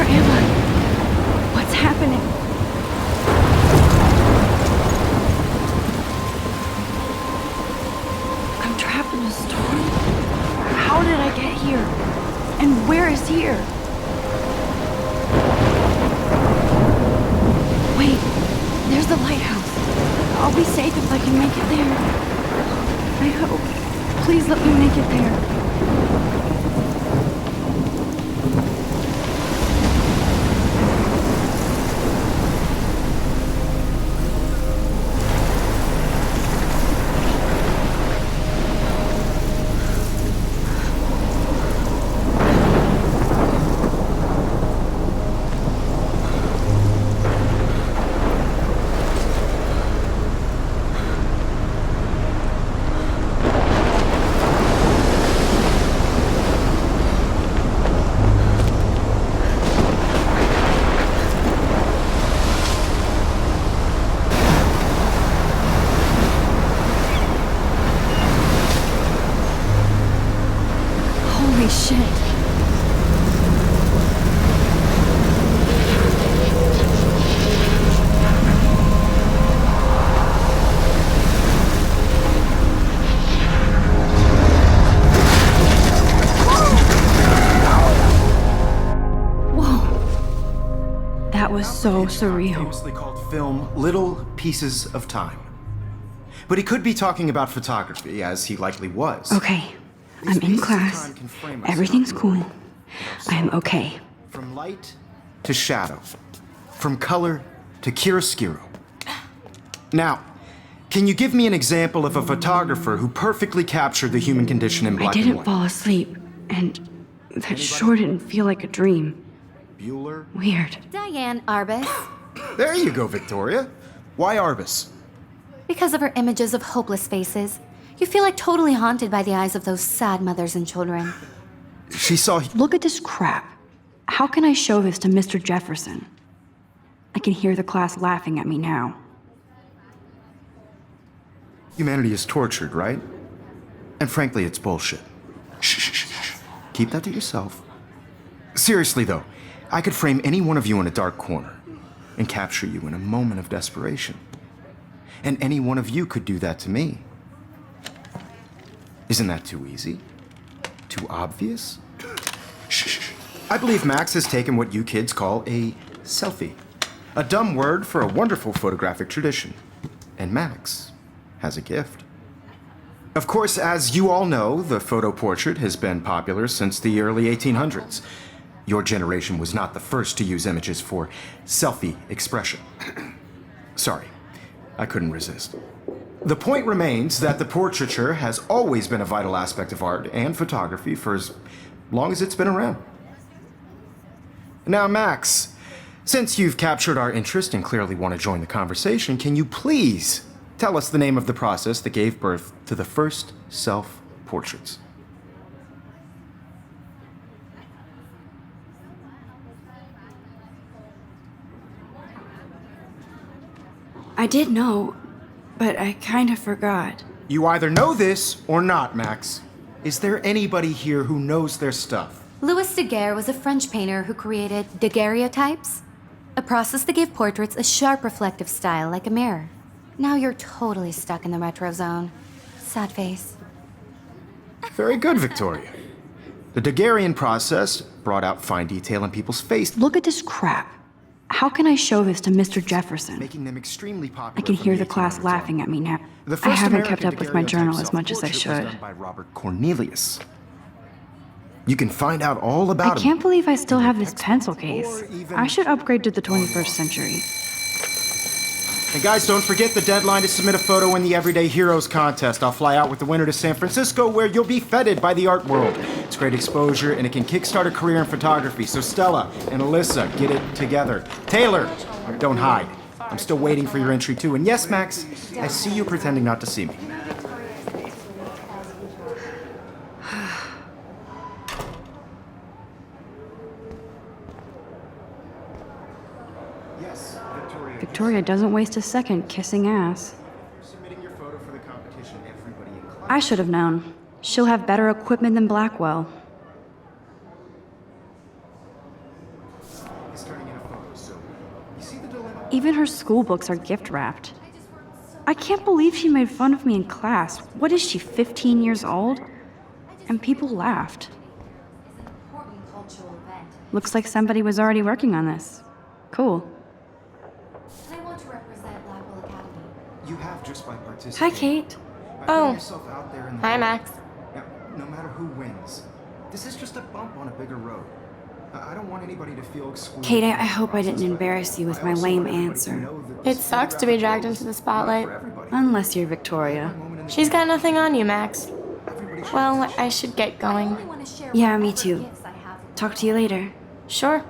am I? What's happening? I'm trapped in a storm? How did I get here? And where is here? Wait, there's the lighthouse. I'll be safe if I can make it there. I hope. Please let me make it there. Holy shit. Whoa. That was so surreal. Famously called film Little Pieces of Time. But he could be talking about photography, as he likely was. Okay. I'm in class. Everything's cool. I am okay. From light to shadow. From color to chiaroscuro. Now, can you give me an example of a photographer who perfectly captured the human condition in black and white? I didn't fall asleep, and that sure didn't feel like a dream. Bueller? Weird. Diane Arbus. There you go, Victoria. Why Arbus? Because of her images of hopeless faces. You feel like totally haunted by the eyes of those sad mothers and children. She saw... Look at this crap. How can I show this to Mr. Jefferson? I can hear the class laughing at me now. Humanity is tortured, right? And frankly, it's bullshit. Shh, shh, shh, shh. Keep that to yourself. Seriously, though, I could frame any one of you in a dark corner and capture you in a moment of desperation. And any one of you could do that to me. Isn't that too easy? Too obvious? Shh. I believe Max has taken what you kids call a selfie. A dumb word for a wonderful photographic tradition. And Max has a gift. Of course, as you all know, the photo portrait has been popular since the early 1800s. Your generation was not the first to use images for selfie expression. Sorry, I couldn't resist. The point remains that the portraiture has always been a vital aspect of art and photography for as long as it's been around. Now, Max, since you've captured our interest and clearly want to join the conversation, can you please tell us the name of the process that gave birth to the first self-portraits? I did know, but I kind of forgot. You either know this or not, Max. Is there anybody here who knows their stuff? Louis Daguerre was a French painter who created daguerreotypes, a process that gave portraits a sharp reflective style like a mirror. Now you're totally stuck in the retro zone. Sad face. Very good, Victoria. The Daguerrean process brought out fine detail in people's faces. Look at this crap. How can I show this to Mr. Jefferson? Making them extremely popular. I can hear the class 1800s laughing on. at me now. The I first haven't American kept up with my daguerreotype journal as much as I self-portrait was should. done by Robert Cornelius. You can find out all I about him. can't believe I still in have your this textbook pencil or case. even I should upgrade to the 21st century. And guys, don't forget the deadline to submit a photo in the Everyday Heroes contest. I'll fly out with the winner to San Francisco, where you'll be feted by the art world. It's great exposure, and it can kickstart a career in photography. So Stella and Alyssa, get it together. Taylor, don't hide. I'm still waiting for your entry too. And yes, Max, I see you pretending not to see me. Yes, Victoria. Victoria doesn't waste a second kissing ass. Submitting your photo for the competition, everybody in class. I should have known. She'll have better equipment than Blackwell. is turning in a photo, so you see the dilemma? Even her school books are gift wrapped. I can't believe she made fun of me in class. What is she, 15 years old? And people laughed. Looks like somebody was already working on this. Cool. I want to represent Blackwell Academy. You have just by participating. Hi, Kate. By Oh. putting yourself out there in the Hi, world. Max. Now, no matter who wins, this is just a bump on a bigger road. I don't want anybody to feel excluded. Kate, I hope I didn't embarrass you with my lame answer. It sucks to be dragged into the spotlight. Unless you're Victoria. She's got nothing on you, Max. Well, I should get going. Yeah, me too. Talk to you later. Sure.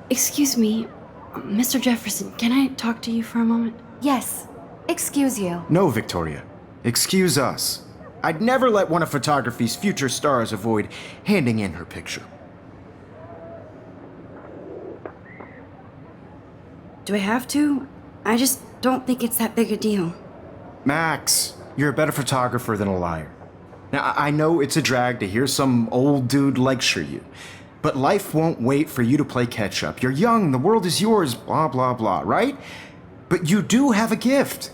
Excuse me, Mr. Jefferson, can I talk to you for a moment? Yes. Excuse you. No, Victoria. Excuse us. I'd never let one of photography's future stars avoid handing in her picture. Do I have to? I just don't think it's that big a deal. Max, you're a better photographer than a liar. Now, I know it's a drag to hear some old dude lecture you, but life won't wait for you to play catch up. You're young, the world is yours, blah, blah, blah, right? But you do have a gift.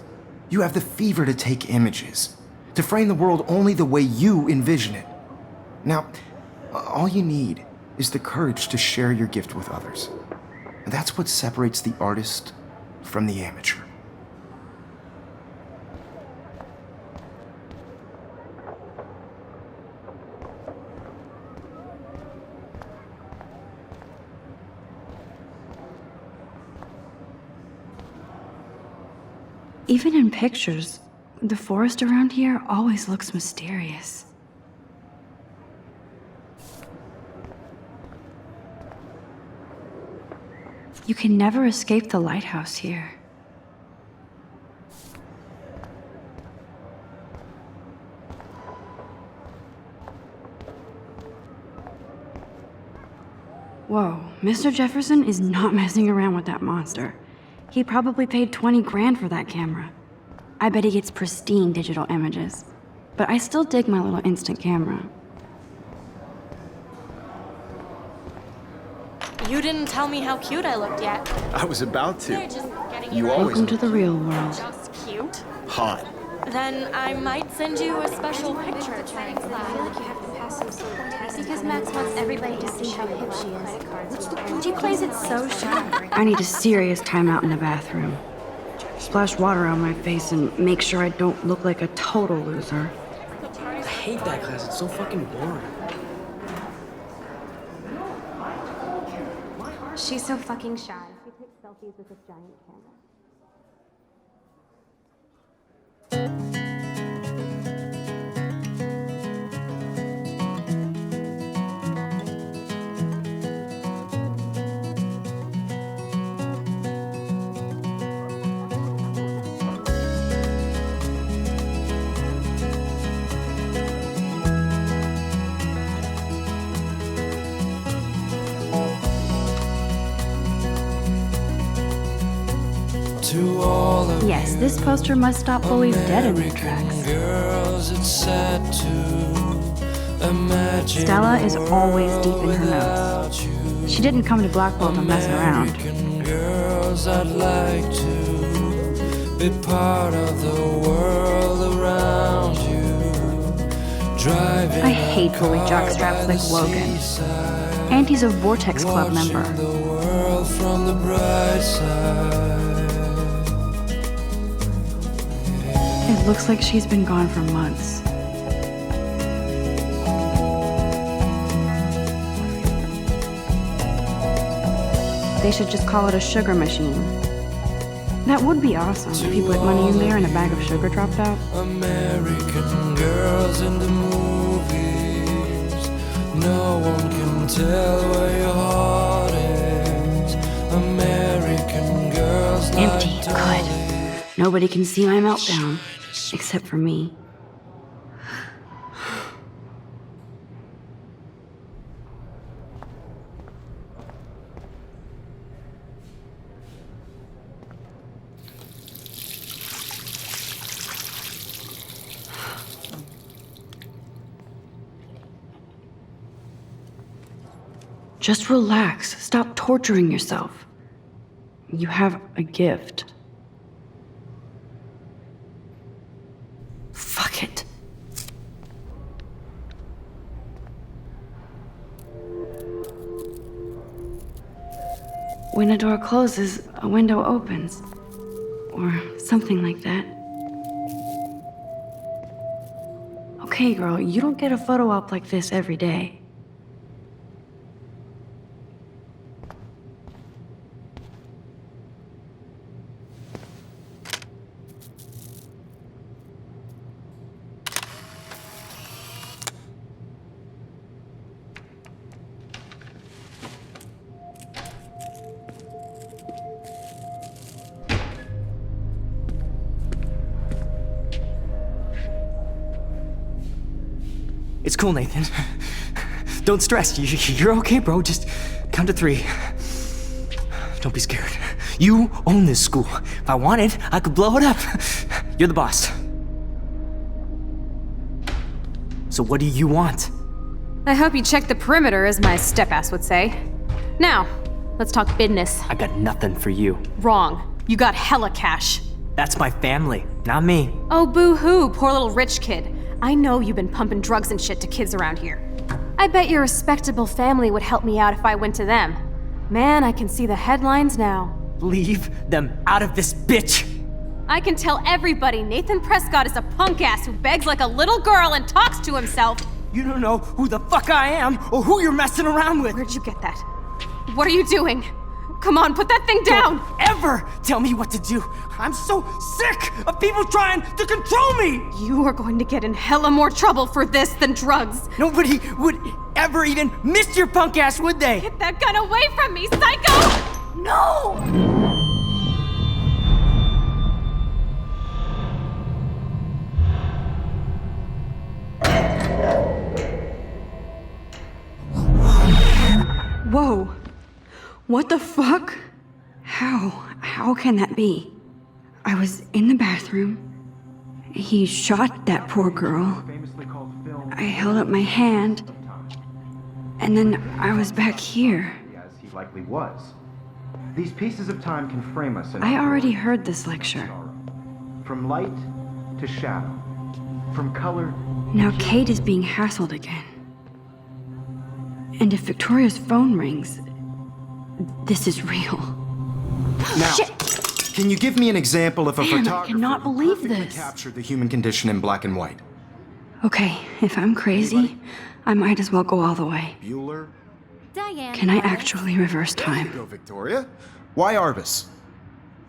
You have the fever to take images, to frame the world only the way you envision it. Now, all you need is the courage to share your gift with others. And that's what separates the artist from the amateur. Even in pictures, the forest around here always looks mysterious. You can never escape the lighthouse here. Whoa, Mr. Jefferson is not messing around with that monster. He probably paid 20 grand for that camera. I bet he gets pristine digital images. But I still dig my little instant camera. You didn't tell me how cute I looked yet. I was about You're to. just getting You ready. always Welcome to the real world. Just cute. hot. Then I might send you a special picture. Because Max wants everybody to see how hip she is. She plays it so shy. I need a serious timeout in the bathroom. Splash water on my face and make sure I don't look like a total loser. I hate that class. It's so fucking boring. She's so fucking shy. She takes selfies with this giant camera. To all of Yes, this poster must stop bullies dead in their tracks. girls, it's sad to imagine Stella is always deep in her without notes. you. She didn't come to Blackwell to mess around. American girls, I'd like to be part of the world around you. Driving I hate bully jockstraps like Logan. And he's a Vortex Club member. the world from the bright side. It looks like she's been gone for months. They should just call it a sugar machine. That would be awesome if you put money in there and a bag of sugar dropped out. American girls in the movies. No one can tell where your heart is. American girls Empty. like Good. Nobody can see my meltdown. Except for me. Just relax. Stop torturing yourself. You have a gift. Fuck it. When a door closes, a window opens. Or something like that. Okay, girl, you don't get a photo op like this every day. It's cool, Nathan. Don't stress. You're okay, bro. Just count to 3. Don't be scared. You own this school. If I wanted, I could blow it up. You're the boss. So what do you want? I hope you checked the perimeter, as my step-ass would say. Now, let's talk business. I got nothing for you. Wrong. You got hella cash. That's my family, not me. Oh, boo-hoo, poor little rich kid. I know you've been pumping drugs and shit to kids around here. I bet your respectable family would help me out if I went to them. Man, I can see the headlines now. Leave them out of this bitch! I can tell everybody Nathan Prescott is a punk ass who begs like a little girl and talks to himself. You don't know who the fuck I am or who you're messing around with. Where'd you get that? What are you doing? Come on, put that thing down! Don't ever tell me what to do. I'm so sick of people trying to control me. You are going to get in hella more trouble for this than drugs. Nobody would ever even miss your punk ass, would they? Get that gun away from me, psycho! No! Whoa. What the fuck? How can that be? I was in the bathroom. He shot that poor girl. I held up my hand. And then I was back here. As he likely was. These pieces of time can frame us in I our already world. heard this lecture. From light to shadow. From color. Now Kate is being hassled again. And if Victoria's phone rings, this is real. Now, Shit. can you give me an example of a Damn, I photographer cannot who believe perfectly this. captured the human condition in black and white? Okay, if I'm crazy, I might as well go all the way. Bueller? Diane. Can I Lawrence. actually reverse There you time? go, Victoria. Why Arbus?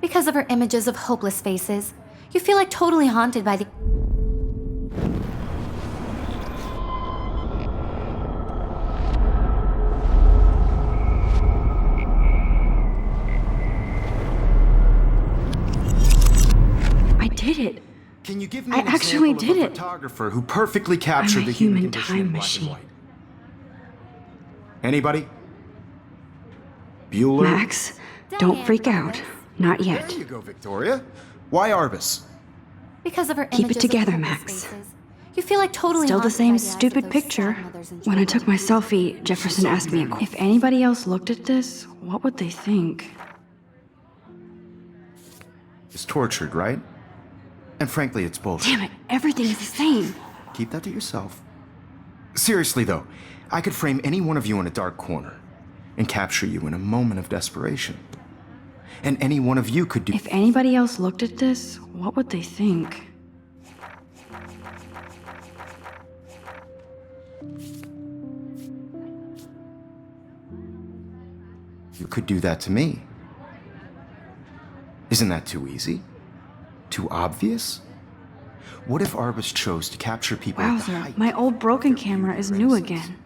Because of her images of hopeless faces, you feel like totally haunted by the. I did it. Can you give me I an actually example did of a it. photographer who perfectly captured I'm a the human human condition time in black machine. and white? Anybody? Bueller? Max, don't Diane freak Lawrence. out. Not There yet. you go, Victoria. Why Arbus? Because of her Keep it images of together, hopeless Max. faces, you feel like totally Still the haunted same by the eyes of stupid those picture. sad mothers and When I children. took my selfie, Jefferson asked me, if anybody else looked at this, what would they think? Is tortured, right? And frankly, it's bullshit. Damn it, everything is the same. Keep that to yourself. Seriously, though, I could frame any one of you in a dark corner and capture you in a moment of desperation. And any one of you could do. If anybody else looked at this, what would they think? You could do that to me. Isn't that too easy? Too obvious? What if Arbus chose to capture people at the Wowzer, height? my old broken camera is new again.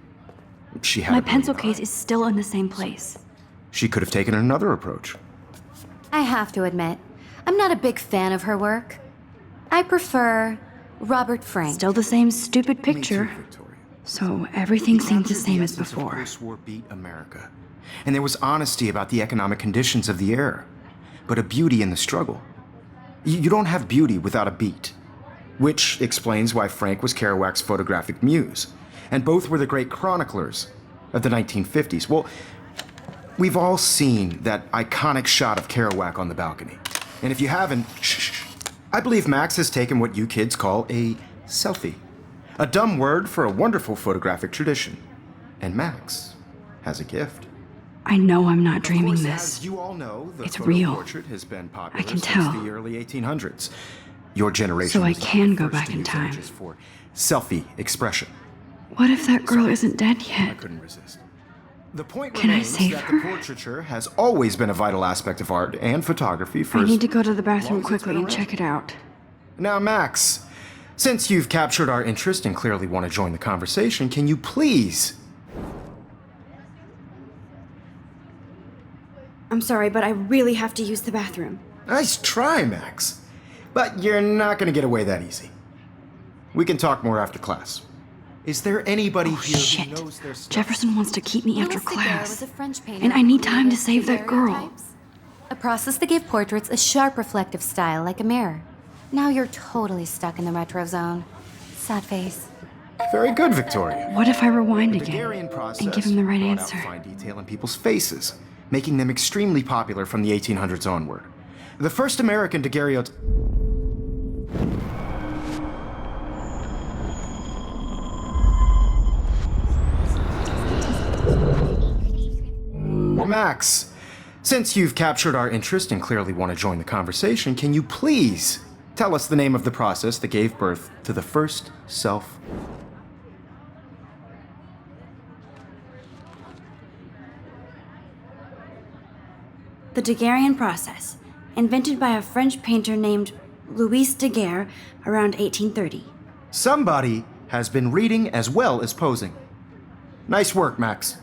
She had My a pencil brilliant case is still in the same place. eye. She could have taken another approach. I have to admit, I'm not a big fan of her work. I prefer Robert Frank. Still the same stupid Me too, picture. Victoria. So everything seems the Captured same as essence of before. Post-war beat America. And there was honesty about the economic conditions of the era, but a beauty in the struggle. You don't have beauty without a beat. Which explains why Frank was Kerouac's photographic muse, and both were the great chroniclers of the 1950s. Well, we've all seen that iconic shot of Kerouac on the balcony. And if you haven't, I believe Max has taken what you kids call a selfie. A dumb word for a wonderful photographic tradition. And Max has a gift. I know I'm not dreaming Of course, this. as you all know, the It's photo real. portrait has been popular I can since tell. the early 1800s. Your generation So I was not can the go first back to in use time. images for selfie expression. What if that girl isn't dead I yet? couldn't resist. The point Can I remains save that her? the portraiture has always been a vital aspect of art and photography for I as need to go to the long bathroom as it's quickly been and around. check it out. Now, Max, since you've captured our interest and clearly want to join the conversation, can you please... I'm sorry, but I really have to use the bathroom. Nice try, Max. But you're not going to get away that easy. We can talk more after class. Is there anybody Oh, here shit. who knows their stuff? Jefferson wants to keep me after Louis Daguerre class. was a French painter And I who need time to created save that girl. daguerreotypes, a process that gave portraits a sharp reflective style like a mirror. Now you're totally stuck in the retro zone. Sad face. Very good, Victoria. What if I rewind The again Daguerrean process and give him the right brought answer? out fine detail in people's faces, making them extremely popular from the 1800s onward. The first American daguerreotype... Max, since you've captured our interest and clearly want to join the conversation, can you please tell us the name of the process that gave birth to the first self? The Daguerrean process, invented by a French painter named Louis Daguerre around 1830. Somebody has been reading as well as posing. Nice work, Max.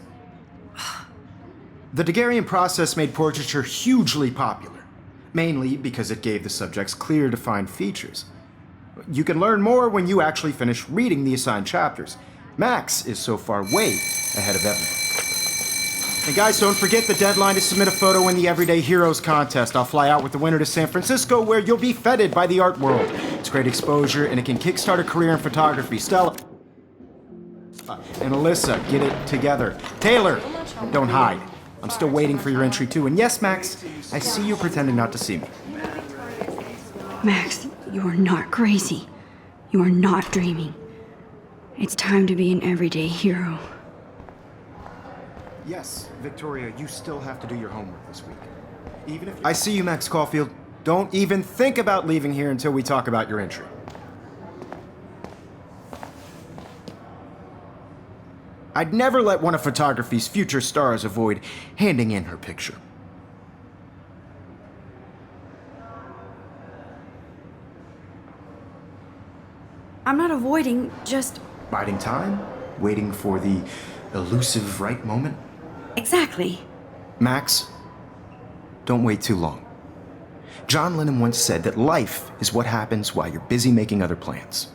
The Daguerrean process made portraiture hugely popular, mainly because it gave the subjects clear, defined features. You can learn more when you actually finish reading the assigned chapters. Max is so far way ahead of everyone. And guys, don't forget the deadline to submit a photo in the Everyday Heroes contest. I'll fly out with the winner to San Francisco, where you'll be feted by the art world. It's great exposure, and it can kickstart a career in photography. Stella and Alyssa, get it together. Taylor, don't hide. I'm still waiting for your entry too. And yes, Max, I see you pretending not to see me. Max, you are not crazy. You are not dreaming. It's time to be an everyday hero. Yes, Victoria, you still have to do your homework this week. Even if I see you, Max Caulfield. Don't even think about leaving here until we talk about your entry. I'd never let one of photography's future stars avoid handing in her picture. I'm not avoiding, just... Biding time, waiting for the elusive right moment. Exactly. Max, don't wait too long. John Lennon once said that life is what happens while you're busy making other plans.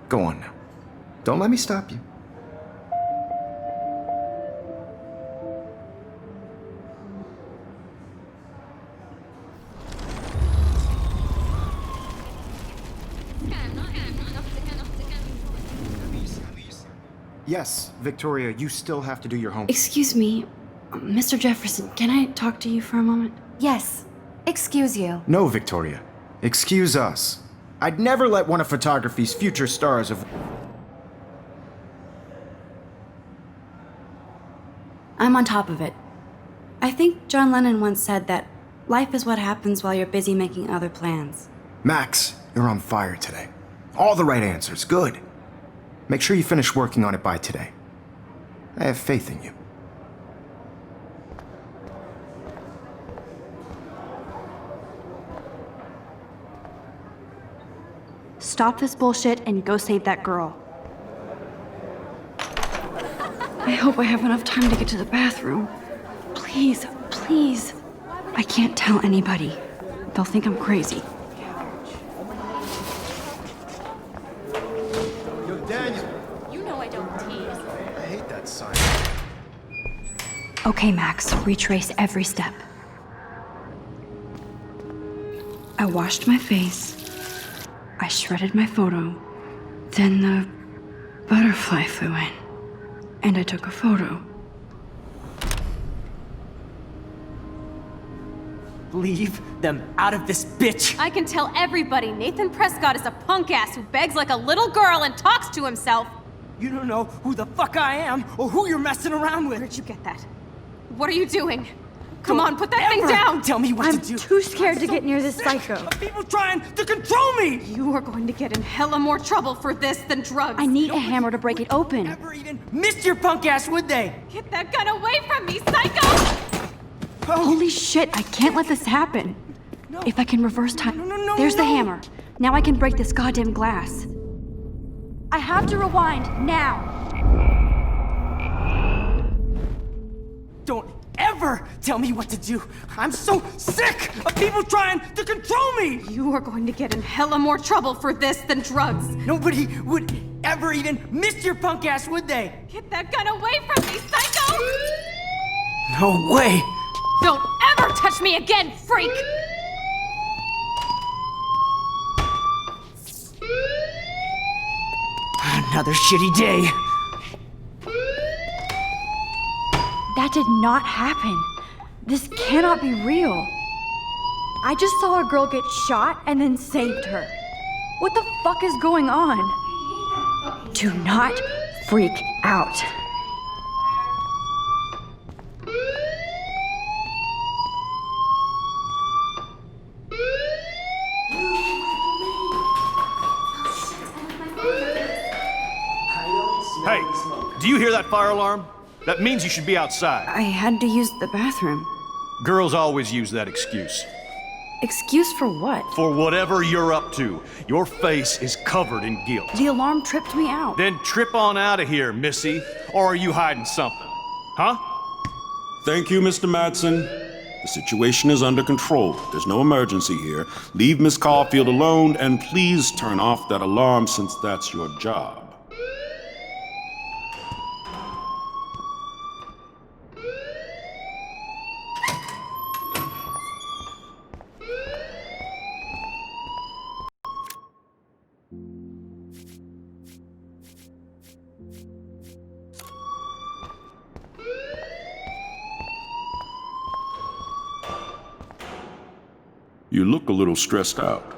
Go on now. Don't let me stop you. Yes, Victoria, you still have to do your homework. Excuse me, Mr. Jefferson, can I talk to you for a moment? Yes. Excuse you. No, Victoria. Excuse us. I'd never let one of photography's future stars of... I'm on top of it. I think John Lennon once said that life is what happens while you're busy making other plans. Max, you're on fire today. All the right answers. Good. Make sure you finish working on it by today. I have faith in you. Stop this bullshit and go save that girl. I hope I have enough time to get to the bathroom. Please, please. I can't tell anybody. They'll think I'm crazy. Yo, Daniel. You know I don't tease. I hate that sign. Okay, Max, retrace every step. I washed my face. I shredded my photo. Then the butterfly flew in. And I took a photo. Leave them out of this bitch! I can tell everybody Nathan Prescott is a punk ass who begs like a little girl and talks to himself. You don't know who the fuck I am or who you're messing around with. Where'd you get that? What are you doing? Come on, put that Ever thing down! Tell me what I'm to do. too scared to get near this Sick psycho. of people trying to control me! You are going to get in hella more trouble for this than drugs. I need a hammer to break it open. Never even missed your punk ass, would they? Get that gun away from me, psycho! Holy shit, I can't let this happen. No. If I can reverse time. No, There's the no. hammer. Now I can break this goddamn glass. I have to rewind now. Don't ever tell me what to do. I'm so sick of people trying to control me! You are going to get in hella more trouble for this than drugs. Nobody would ever even miss your punk ass, would they? Get that gun away from me, psycho! No way! Don't ever touch me again, freak! Another shitty day. That did not happen. This cannot be real. I just saw a girl get shot and then saved her. What the fuck is going on? Do not freak out. Hey, do you hear that fire alarm? That means you should be outside. I had to use the bathroom. Girls always use that excuse. Excuse for what? For whatever you're up to, your face is covered in guilt. The alarm tripped me out. Then trip on out of here, Missy. Or are you hiding something? Huh? Thank you, Mr. Madsen. The situation is under control. There's no emergency here. Leave Miss Caulfield alone, and please turn off that alarm since that's your job. You look a little stressed out.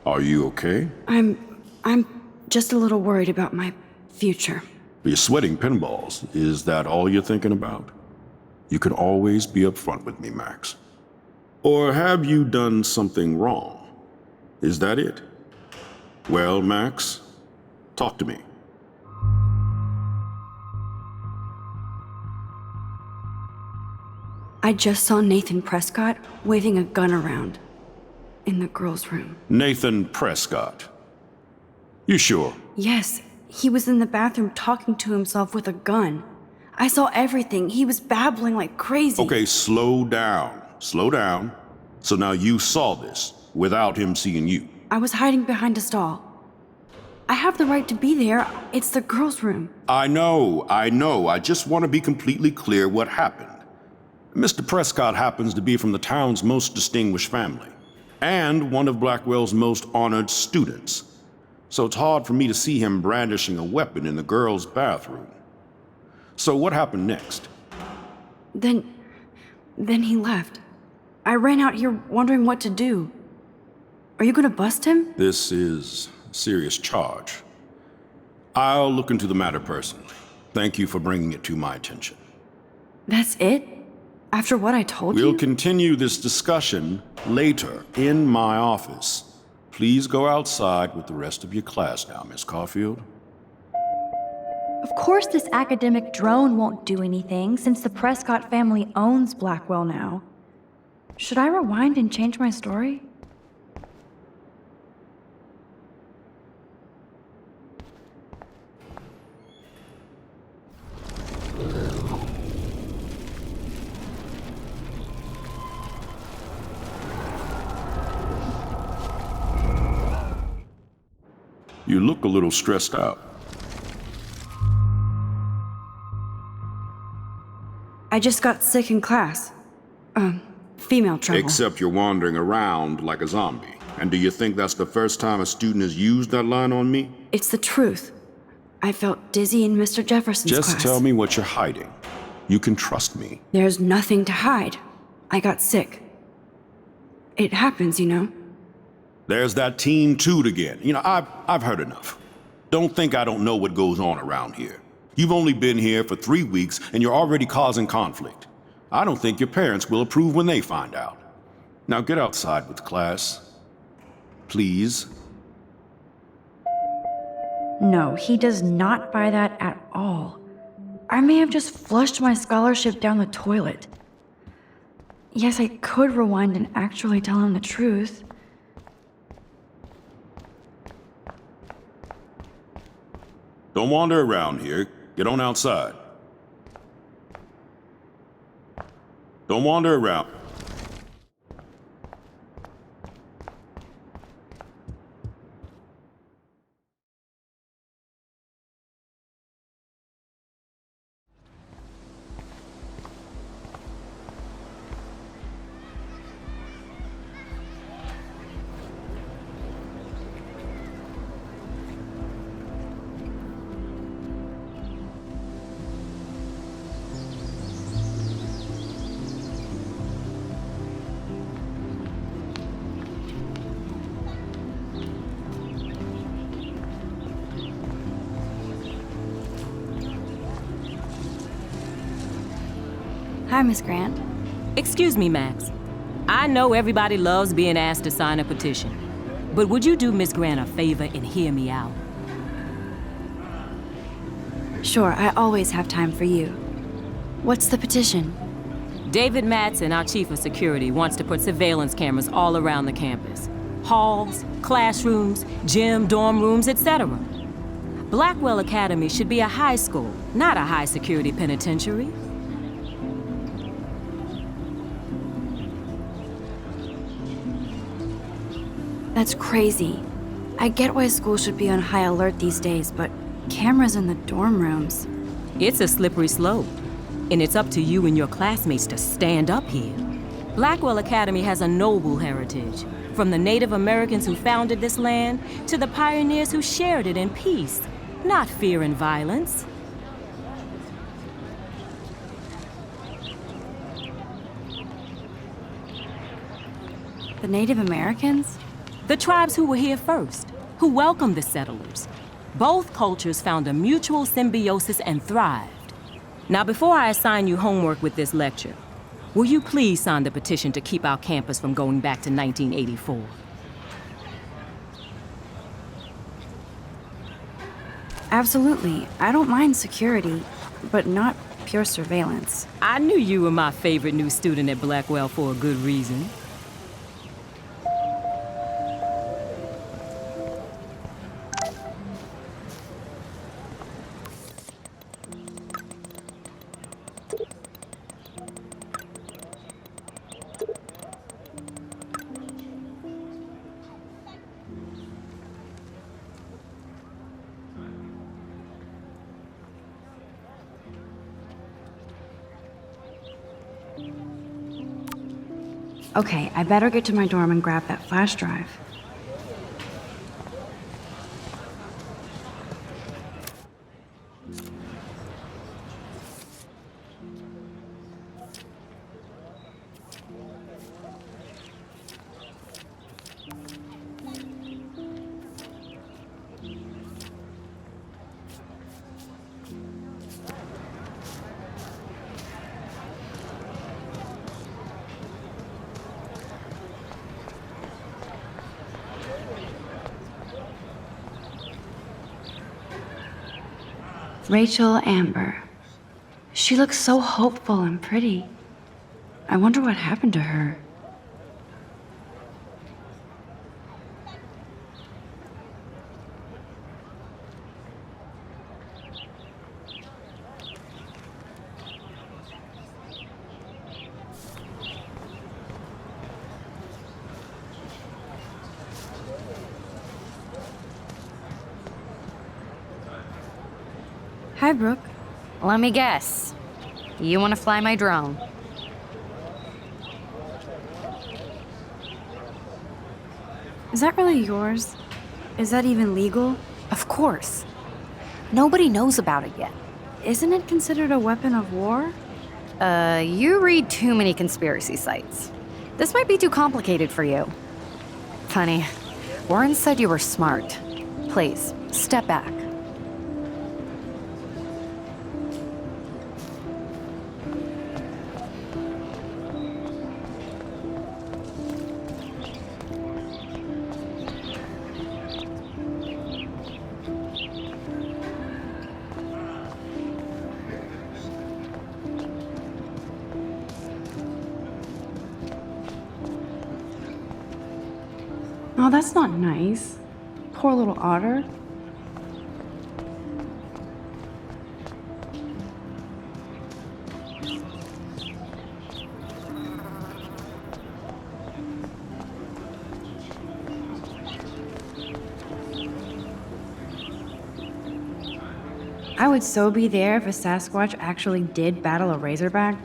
Are you okay? I'm just a little worried about my future. You're sweating pinballs. Is that all you're thinking about? You can always be upfront with me, Max. Or have you done something wrong? Is that it? Well, Max, talk to me. I just saw Nathan Prescott waving a gun around in the girls' room. Nathan Prescott. You sure? Yes, he was in the bathroom talking to himself with a gun. I saw everything. He was babbling like crazy. Okay, slow down. Slow down. So now you saw this without him seeing you. I was hiding behind a stall. I have the right to be there. It's the girls' room. I know. I just want to be completely clear what happened. Mr. Prescott happens to be from the town's most distinguished family, and one of Blackwell's most honored students. So it's hard for me to see him brandishing a weapon in the girls' bathroom. So what happened next? Then he left. I ran out here wondering what to do. Are you gonna bust him? This is a serious charge. I'll look into the matter personally. Thank you for bringing it to my attention. That's it? After what I told you? We'll continue this discussion later in my office. Please go outside with the rest of your class now, Miss Caulfield. Of course this academic drone won't do anything since the Prescott family owns Blackwell now. Should I rewind and change my story? You look a little stressed out. I just got sick in class. Female trouble. Except you're wandering around like a zombie. And do you think that's the first time a student has used that line on me? It's the truth. I felt dizzy in Mr. Jefferson's class. Just tell me what you're hiding. You can trust me. There's nothing to hide. I got sick. It happens, you know. There's that teen toot again. I've heard enough. Don't think I don't know what goes on around here. You've only been here for 3 weeks and you're already causing conflict. I don't think your parents will approve when they find out. Now get outside with class. Please. No, he does not buy that at all. I may have just flushed my scholarship down the toilet. Yes, I could rewind and actually tell him the truth. Don't wander around here. Get on outside. Don't wander around. Hi, Miss Grant. Excuse me, Max. I know everybody loves being asked to sign a petition, but would you do Miss Grant a favor and hear me out? Sure, I always have time for you. What's the petition? David Matson, our chief of security, wants to put surveillance cameras all around the campus. Halls, classrooms, gym, dorm rooms, etc. Blackwell Academy should be a high school, not a high-security penitentiary. That's crazy. I get why school should be on high alert these days, but cameras in the dorm rooms. It's a slippery slope, and it's up to you and your classmates to stand up here. Blackwell Academy has a noble heritage, from the Native Americans who founded this land to the pioneers who shared it in peace, not fear and violence. The Native Americans? The tribes who were here first, who welcomed the settlers. Both cultures found a mutual symbiosis and thrived. Now, before I assign you homework with this lecture, will you please sign the petition to keep our campus from going back to 1984? Absolutely. I don't mind security, but not pure surveillance. I knew you were my favorite new student at Blackwell for a good reason. Okay, I better get to my dorm and grab that flash drive. Rachel Amber. She looks so hopeful and pretty. I wonder what happened to her. Hi, Brooke. Let me guess. You want to fly my drone? Is that really yours? Is that even legal? Of course. Nobody knows about it yet. Isn't it considered a weapon of war? You read too many conspiracy sites. This might be too complicated for you. Funny, Warren said you were smart. Please, step back. Oh, that's not nice. Poor little otter. I would so be there if a Sasquatch actually did battle a razorback.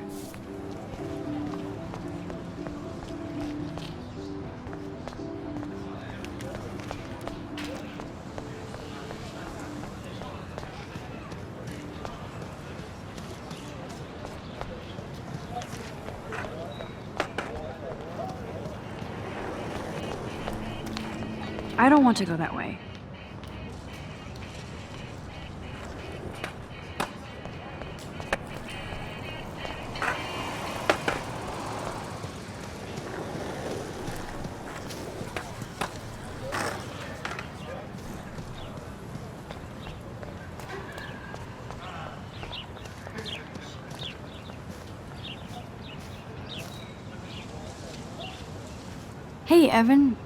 I don't want to go that way. Hey, Evan.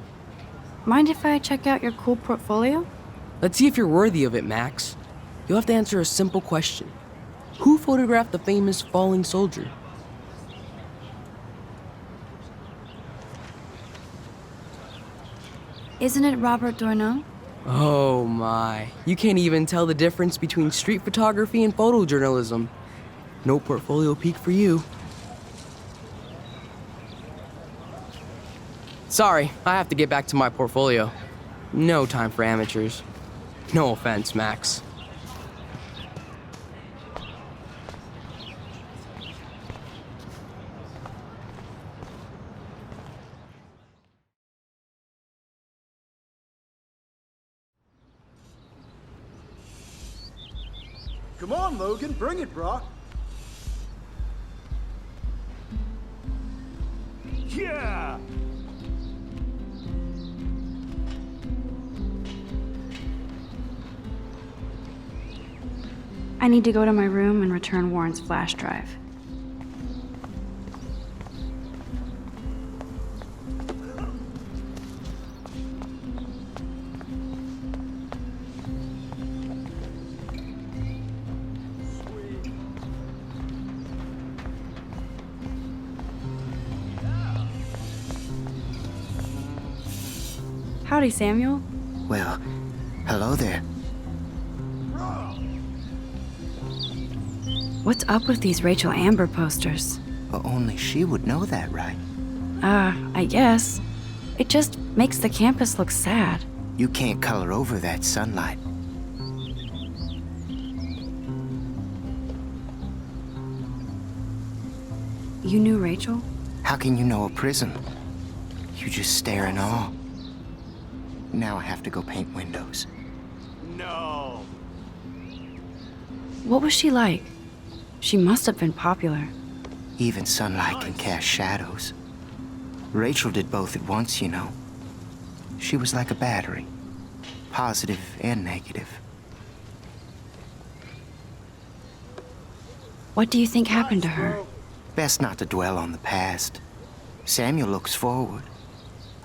Mind if I check out your cool portfolio? Let's see if you're worthy of it, Max. You'll have to answer a simple question. Who photographed the famous falling soldier? Isn't it Robert Doisneau? Oh my. You can't even tell the difference between street photography and photojournalism. No portfolio peek for you. Sorry, I have to get back to my portfolio. No time for amateurs. No offense, Max. Come on, Logan, bring it, bro. Yeah! I need to go to my room and return Warren's flash drive. Howdy, Samuel. Well, hello there. What's up with these Rachel Amber posters? Well, only she would know that, right? I guess. It just makes the campus look sad. You can't color over that sunlight. You knew Rachel? How can you know a prism? You just stare in awe. Now I have to go paint windows. No! What was she like? She must have been popular. Even sunlight can cast shadows. Rachel did both at once, you know. She was like a battery, positive and negative. What do you think happened to her? Best not to dwell on the past. Samuel looks forward,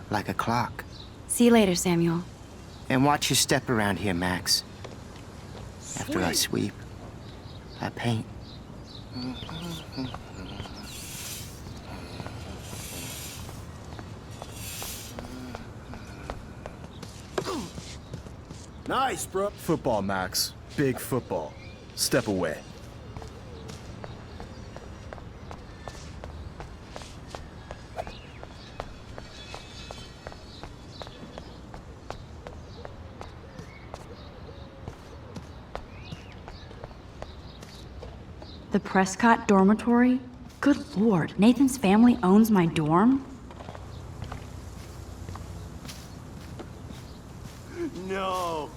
like a clock. See you later, Samuel. And watch your step around here, Max. After I sweep, I paint. Nice, bro. Football, Max. Big football. Step away. The Prescott dormitory? Good lord, Nathan's family owns my dorm? No.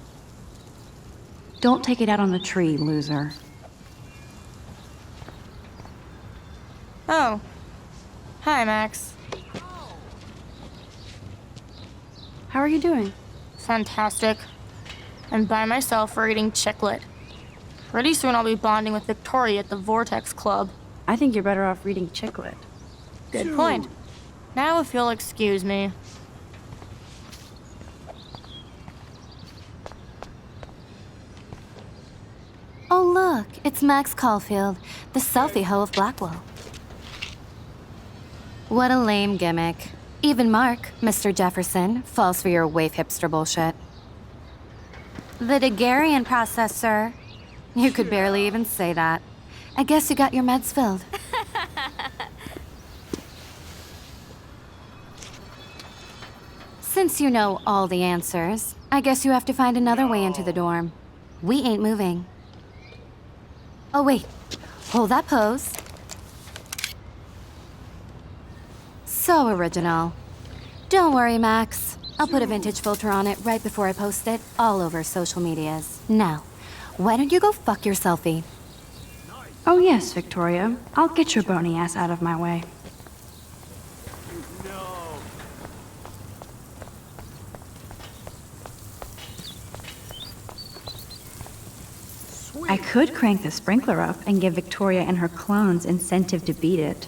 Don't take it out on the tree, loser. Oh. Hi, Max. How are you doing? Fantastic. I'm by myself reading Chicklet. Pretty soon I'll be bonding with Victoria at the Vortex Club. I think you're better off reading Chicklet. Good point. Now if you'll excuse me. Oh, look, it's Max Caulfield, the selfie hoe of Blackwell. What a lame gimmick. Even Mark, Mr. Jefferson, falls for your waif hipster bullshit. The Daguerrean process, sir. You could barely even say that. I guess you got your meds filled. Since you know all the answers, I guess you have to find another way into the dorm. We ain't moving. Oh, wait. Hold that pose. So original. Don't worry, Max. I'll put a vintage filter on it right before I post it all over social medias. Now, why don't you go fuck your selfie? Oh yes, Victoria. I'll get your bony ass out of my way. I could crank the sprinkler up and give Victoria and her clones incentive to beat it.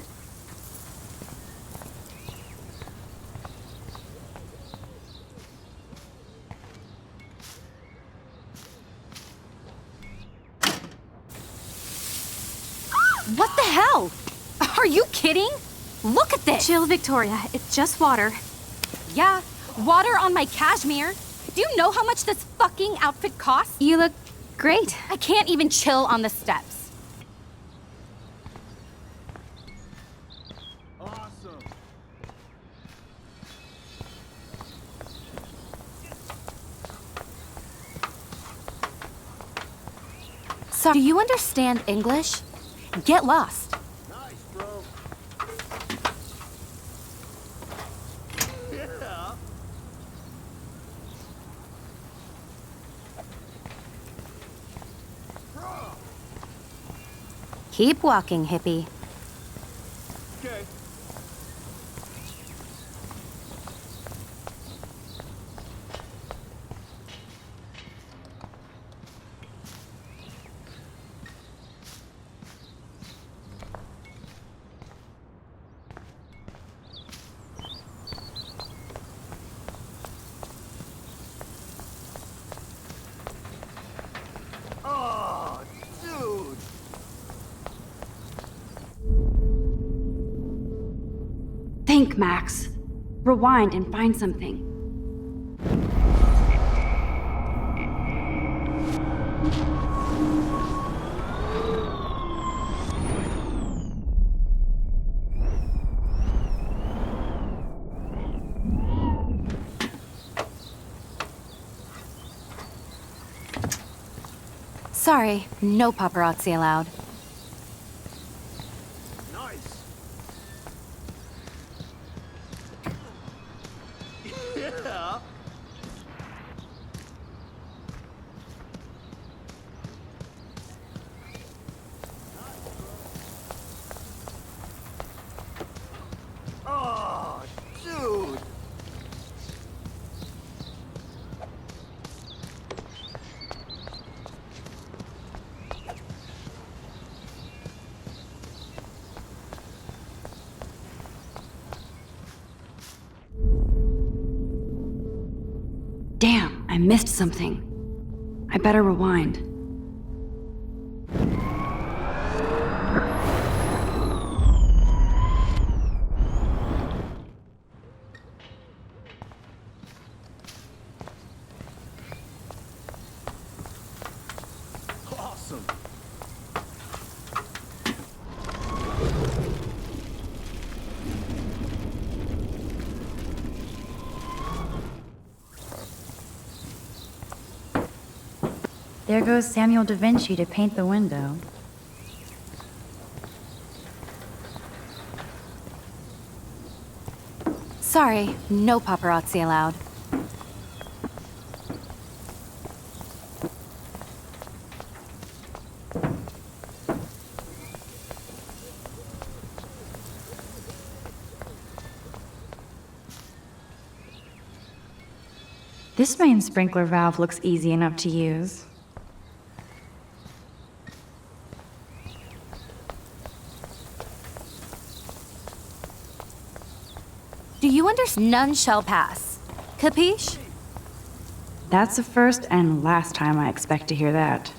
What the hell? Are you kidding? Look at this! Chill, Victoria. It's just water. Yeah, water on my cashmere. Do you know how much this fucking outfit costs? You look great. I can't even chill on the steps. Awesome. So, do you understand English? Get lost. Nice, bro. Yeah. Keep walking, hippie. Okay. Oh, dude. Think, Max. Rewind and find something. Sorry, no paparazzi allowed. Nice. Yeah. Oh, dude. Damn, I missed something. I better rewind. Awesome. There goes Samuel da Vinci to paint the window. Sorry, no paparazzi allowed. This main sprinkler valve looks easy enough to use. Do you understand? None shall pass. Capiche? That's the first and last time I expect to hear that.